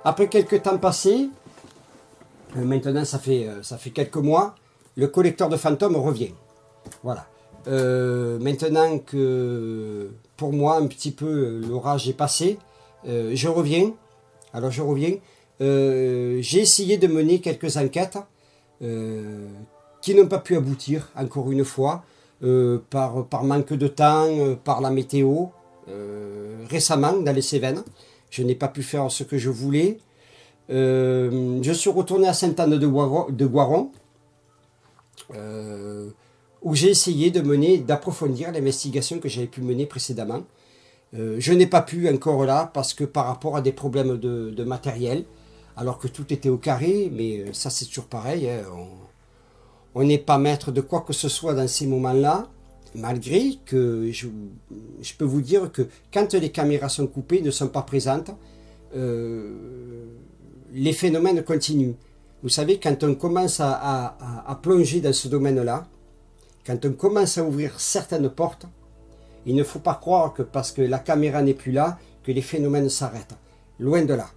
Après quelques temps passés, maintenant ça fait quelques mois, le collecteur de fantômes revient. Voilà. Maintenant que pour moi un petit peu l'orage est passé, je reviens. Alors je reviens. J'ai essayé de mener quelques enquêtes qui n'ont pas pu aboutir, encore une fois, par manque de temps, par la météo. Récemment, dans les Cévennes, je n'ai pas pu faire ce que je voulais. Je suis retourné à Sainte-Anne-de-Gouaron, où j'ai essayé d'approfondir l'investigation que j'avais pu mener précédemment. Je n'ai pas pu encore là, parce que par rapport à des problèmes de matériel, alors que tout était au carré, mais ça c'est toujours pareil, hein, on n'est pas maître de quoi que ce soit dans ces moments-là, malgré que je peux vous dire que quand les caméras sont coupées, ne sont pas présentes, les phénomènes continuent. Vous savez, quand on commence à plonger dans ce domaine-là, quand on commence à ouvrir certaines portes, il ne faut pas croire que parce que la caméra n'est plus là, que les phénomènes s'arrêtent. Loin de là.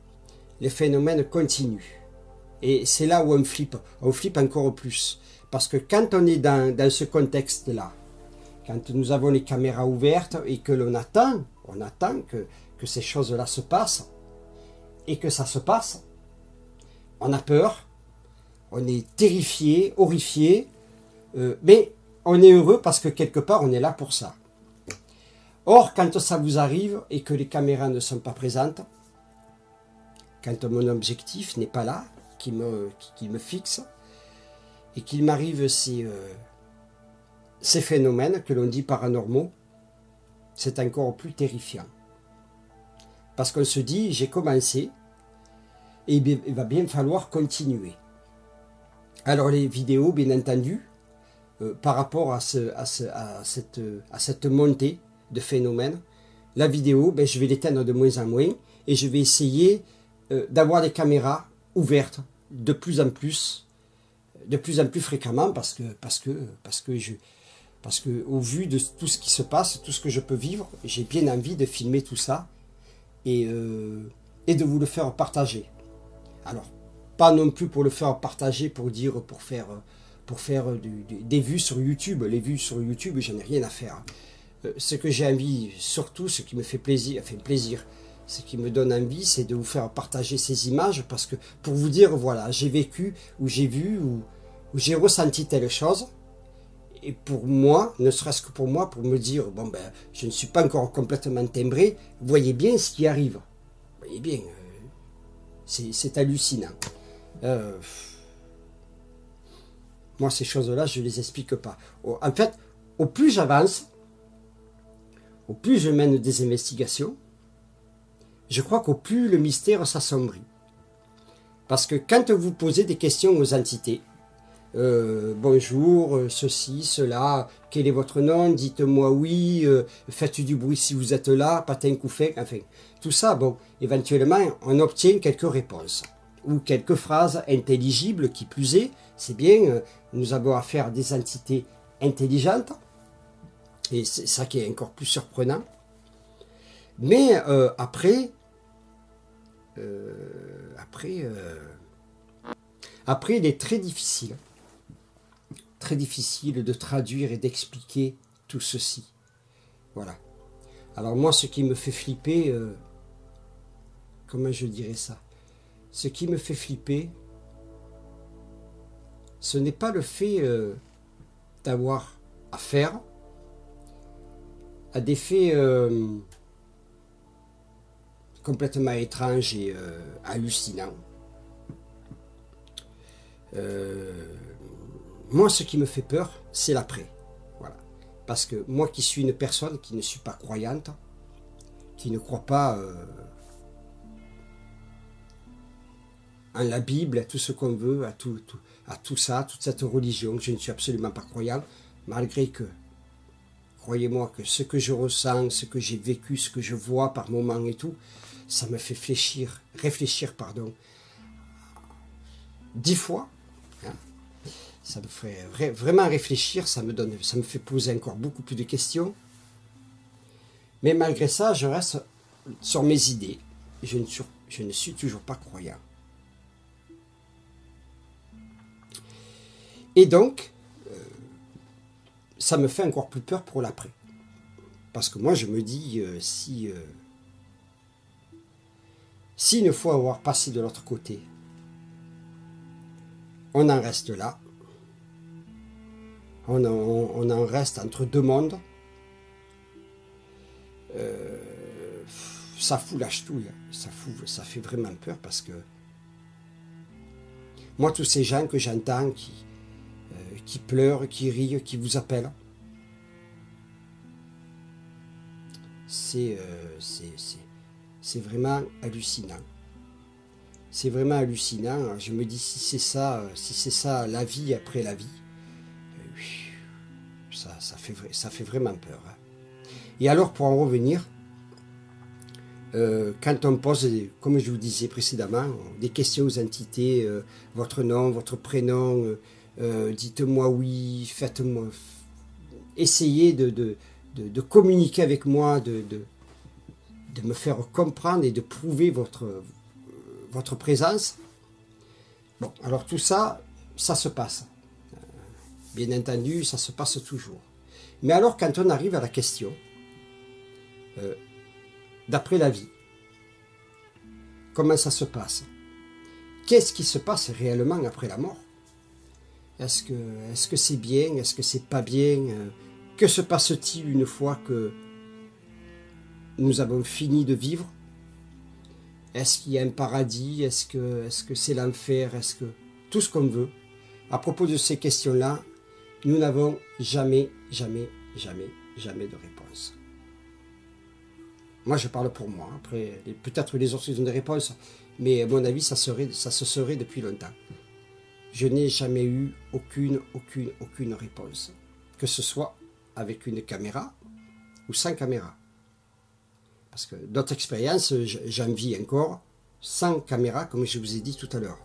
Les phénomènes continuent. Et c'est là où on flippe encore plus. Parce que quand on est dans ce contexte-là, quand nous avons les caméras ouvertes et que l'on attend, que ces choses-là se passent, et que ça se passe, on a peur, on est terrifié, horrifié, mais on est heureux parce que quelque part on est là pour ça. Or, quand ça vous arrive et que les caméras ne sont pas présentes, quand mon objectif n'est pas là, qui me fixe, et qu'il m'arrive ces phénomènes que l'on dit paranormaux, c'est encore plus terrifiant. Parce qu'on se dit, j'ai commencé, et il va bien falloir continuer. Alors les vidéos, bien entendu, par rapport à cette montée de phénomènes, la vidéo, je vais l'éteindre de moins en moins, et je vais essayer d'avoir des caméras ouvertes de plus en plus fréquemment, parce que au vu de tout ce qui se passe, tout ce que je peux vivre, j'ai bien envie de filmer tout ça et de vous le faire partager. Alors, pas non plus pour le faire partager, pour faire des vues sur YouTube. Les vues sur YouTube, j'en ai rien à faire. Ce que j'ai envie, surtout ce qui me fait plaisir, ce qui me donne envie, c'est de vous faire partager ces images, parce que pour vous dire, voilà, j'ai vécu, ou j'ai vu, ou j'ai ressenti telle chose, et pour moi, ne serait-ce que pour moi, pour me dire, bon je ne suis pas encore complètement timbré, voyez bien ce qui arrive. Voyez bien, c'est hallucinant. Moi, ces choses-là, je ne les explique pas. En fait, au plus j'avance, au plus je mène des investigations, je crois qu'au plus le mystère s'assombrit. Parce que quand vous posez des questions aux entités, bonjour, ceci, cela, quel est votre nom, dites-moi oui, faites du bruit si vous êtes là, patin couffin, enfin, tout ça, éventuellement, on obtient quelques réponses, ou quelques phrases intelligibles, qui plus est, c'est bien, nous avons affaire à des entités intelligentes, et c'est ça qui est encore plus surprenant. Mais après, il est très difficile de traduire et d'expliquer tout ceci. Voilà. Alors moi, ce qui me fait flipper, comment je dirais ça? Ce qui me fait flipper, ce n'est pas le fait d'avoir affaire à des faits complètement étranges et hallucinants. Moi, ce qui me fait peur, c'est l'après. Voilà. Parce que moi qui suis une personne qui ne suis pas croyante, qui ne croit pas en la Bible, à tout ce qu'on veut, à tout ça, toute cette religion, je ne suis absolument pas croyant, malgré que, croyez-moi que ce que je ressens, ce que j'ai vécu, ce que je vois par moments et tout, ça me fait réfléchir, 10 fois. Hein. Ça me fait vraiment réfléchir, ça me fait poser encore beaucoup plus de questions. Mais malgré ça, je reste sur mes idées. Je ne suis Je ne suis toujours pas croyant. Et donc, ça me fait encore plus peur pour l'après. Parce que moi, je me dis, si une fois avoir passé de l'autre côté, on en reste là, on en reste entre deux mondes, ça fout la ch'touille, ça fait vraiment peur parce que moi, tous ces gens que j'entends qui pleurent, qui rient, qui vous appellent, c'est vraiment hallucinant. C'est vraiment hallucinant. Je me dis, si c'est ça la vie après la vie, ça fait vraiment peur. Hein. Et alors, pour en revenir, quand on pose, comme je vous disais précédemment, des questions aux entités, votre nom, votre prénom, dites-moi oui, faites-moi, essayez de communiquer avec moi, de me faire comprendre et de prouver votre présence. Bon, alors tout ça, ça se passe. Bien entendu, ça se passe toujours. Mais alors, quand on arrive à la question d'après la vie, comment ça se passe? Qu'est-ce qui se passe réellement après la mort? Est-ce que c'est bien? Est-ce que c'est pas bien? Que se passe-t-il une fois que nous avons fini de vivre? Est-ce qu'il y a un paradis? Est-ce que c'est l'enfer? Est-ce que tout ce qu'on veut? À propos de ces questions-là, nous n'avons jamais de réponse. Moi, je parle pour moi. Après, peut-être les autres ils ont des réponses, mais à mon avis, ça se serait depuis longtemps. Je n'ai jamais eu aucune réponse. Que ce soit avec une caméra ou sans caméra. Parce que d'autres expériences, j'en vis encore, sans caméra, comme je vous ai dit tout à l'heure.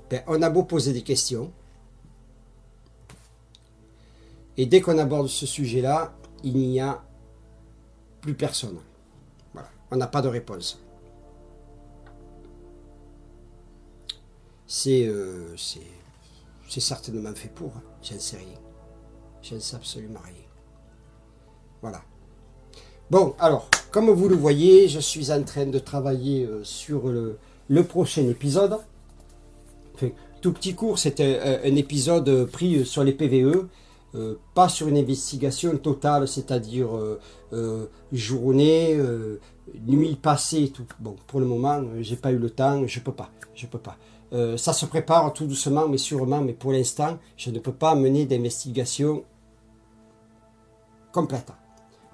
Ben, on a beau poser des questions, et dès qu'on aborde ce sujet-là, il n'y a plus personne. Voilà, on n'a pas de réponse. C'est certainement fait pour, hein. J'en sais rien. Je ne sais absolument rien. Voilà. Bon, alors, comme vous le voyez, je suis en train de travailler sur le prochain épisode. Enfin, tout petit court, c'est un épisode pris sur les PVE, pas sur une investigation totale, c'est-à-dire journée, nuit passée et tout. Bon, pour le moment, j'ai pas eu le temps, je peux pas. Ça se prépare tout doucement, mais sûrement, mais pour l'instant, je ne peux pas mener d'investigation complète.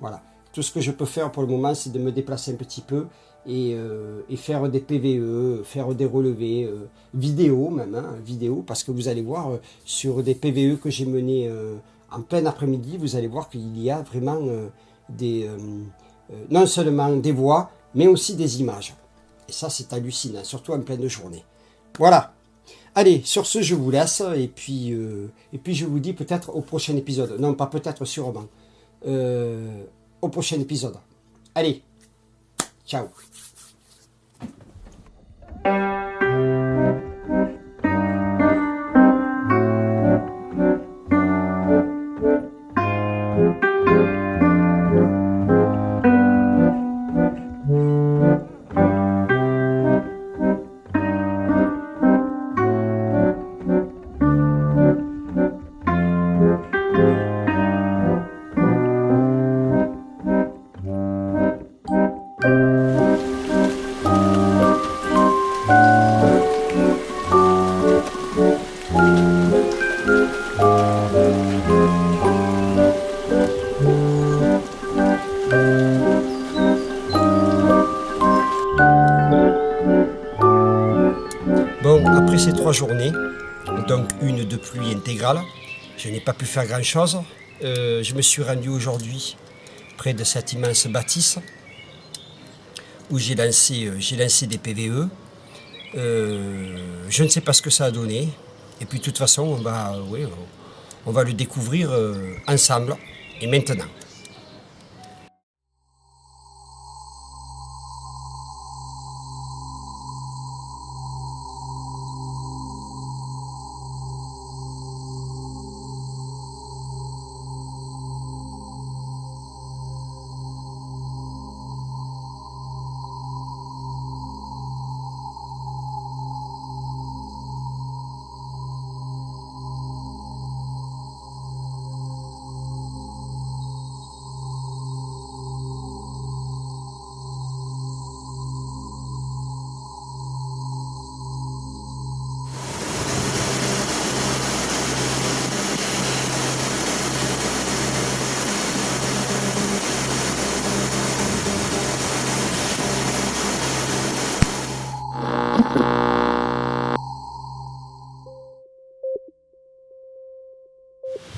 Voilà. Tout ce que je peux faire pour le moment, c'est de me déplacer un petit peu et faire des PVE, faire des relevés, vidéo même, hein, vidéo, parce que vous allez voir, sur des PVE que j'ai menés en plein après-midi, vous allez voir qu'il y a vraiment non seulement des voix, mais aussi des images. Et ça, c'est hallucinant, surtout en pleine journée. Voilà. Allez, sur ce, je vous laisse, et puis je vous dis peut-être au prochain épisode. Non, pas peut-être, sûrement. Au prochain épisode. Allez, ciao. Bon, après ces 3 journées, donc une de pluie intégrale, je n'ai pas pu faire grand chose. Je me suis rendu aujourd'hui près de cette immense bâtisse où j'ai lancé des PVE. Je ne sais pas ce que ça a donné. Et puis de toute façon, on va le découvrir ensemble et maintenant.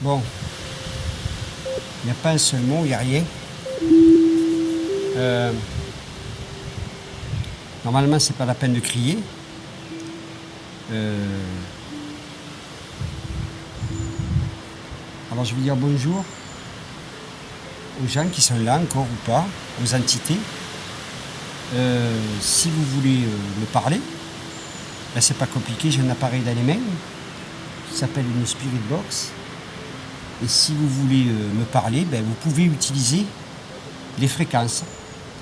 Bon, il n'y a pas un seul mot, il n'y a rien. Normalement, c'est pas la peine de crier. Alors je vais dire bonjour aux gens qui sont là encore ou pas, aux entités. Si vous voulez me parler, ben c'est pas compliqué, j'ai un appareil dans les mains qui s'appelle une Spirit Box. Et si vous voulez me parler, ben vous pouvez utiliser les fréquences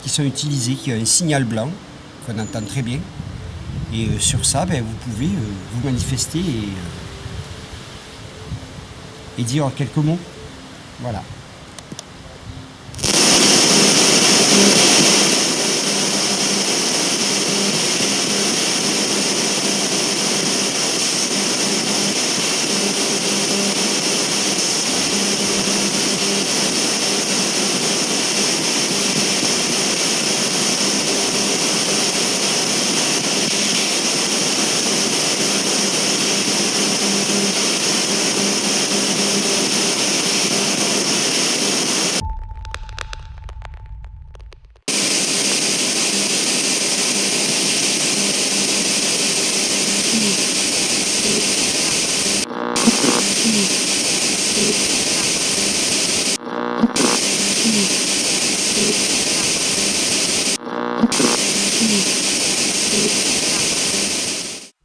qui sont utilisées, qui ont un signal blanc qu'on entend très bien. Et sur ça, ben, vous pouvez vous manifester et dire quelques mots. Voilà.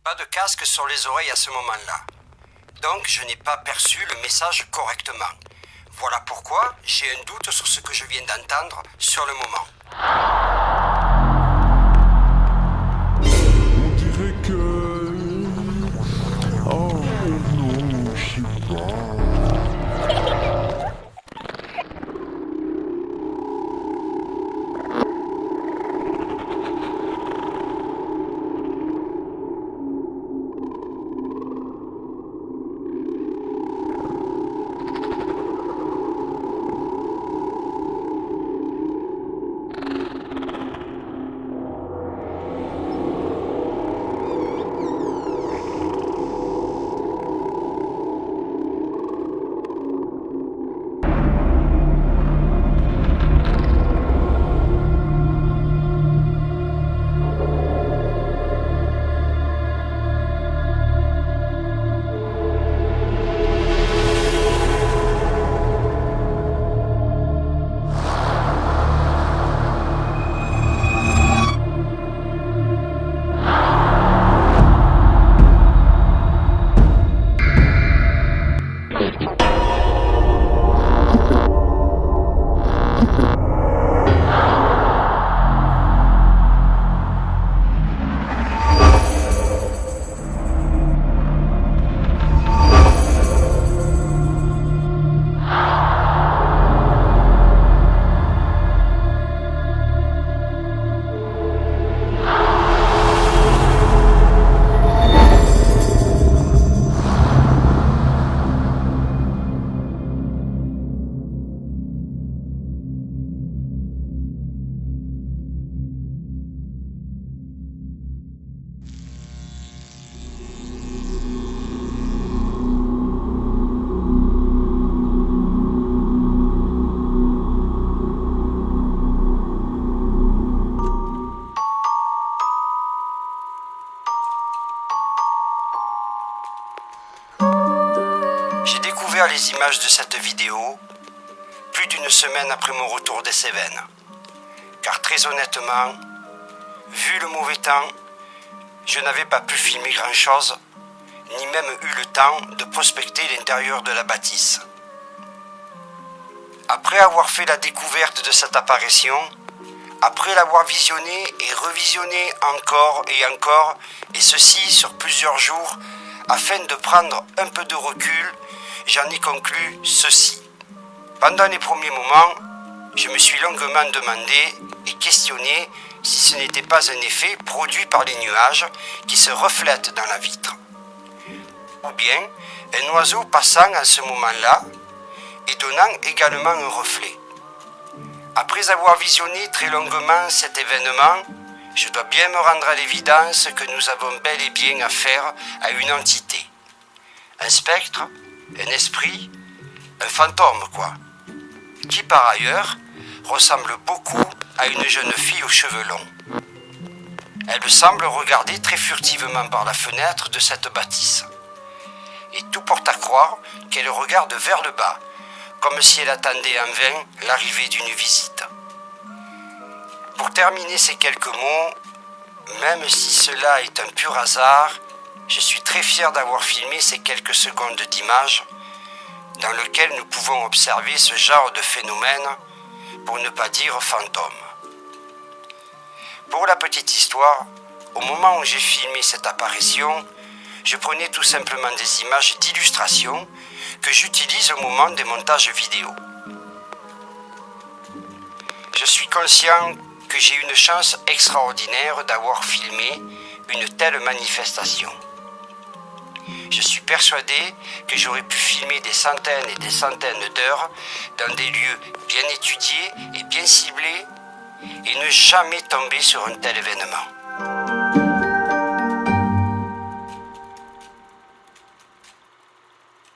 Pas de casque sur les oreilles à ce moment-là. Donc je n'ai pas perçu le message correctement. Voilà pourquoi j'ai un doute sur ce que je viens d'entendre sur le moment. On dirait que... Oh non, je sais pas. J'ai découvert les images de cette vidéo plus d'une semaine après mon retour des Cévennes. Car très honnêtement, vu le mauvais temps, je n'avais pas pu filmer grand-chose, ni même eu le temps de prospecter l'intérieur de la bâtisse. Après avoir fait la découverte de cette apparition, après l'avoir visionné et revisionné encore et encore, et ceci sur plusieurs jours, afin de prendre un peu de recul, j'en ai conclu ceci. Pendant les premiers moments, je me suis longuement demandé et questionné si ce n'était pas un effet produit par les nuages qui se reflètent dans la vitre. Ou bien un oiseau passant à ce moment-là et donnant également un reflet. Après avoir visionné très longuement cet événement, je dois bien me rendre à l'évidence que nous avons bel et bien affaire à une entité. Un spectre, un esprit, un fantôme quoi, qui par ailleurs ressemble beaucoup à une jeune fille aux cheveux longs. Elle semble regarder très furtivement par la fenêtre de cette bâtisse. Et tout porte à croire qu'elle regarde vers le bas, comme si elle attendait en vain l'arrivée d'une visite. Pour terminer ces quelques mots, même si cela est un pur hasard, je suis très fier d'avoir filmé ces quelques secondes d'images dans lesquelles nous pouvons observer ce genre de phénomène, pour ne pas dire fantôme. Pour la petite histoire, au moment où j'ai filmé cette apparition, je prenais tout simplement des images d'illustration que j'utilise au moment des montages vidéo. Je suis conscient que j'ai une chance extraordinaire d'avoir filmé une telle manifestation. Je suis persuadé que j'aurais pu filmer des centaines et des centaines d'heures dans des lieux bien étudiés et bien ciblés et ne jamais tomber sur un tel événement.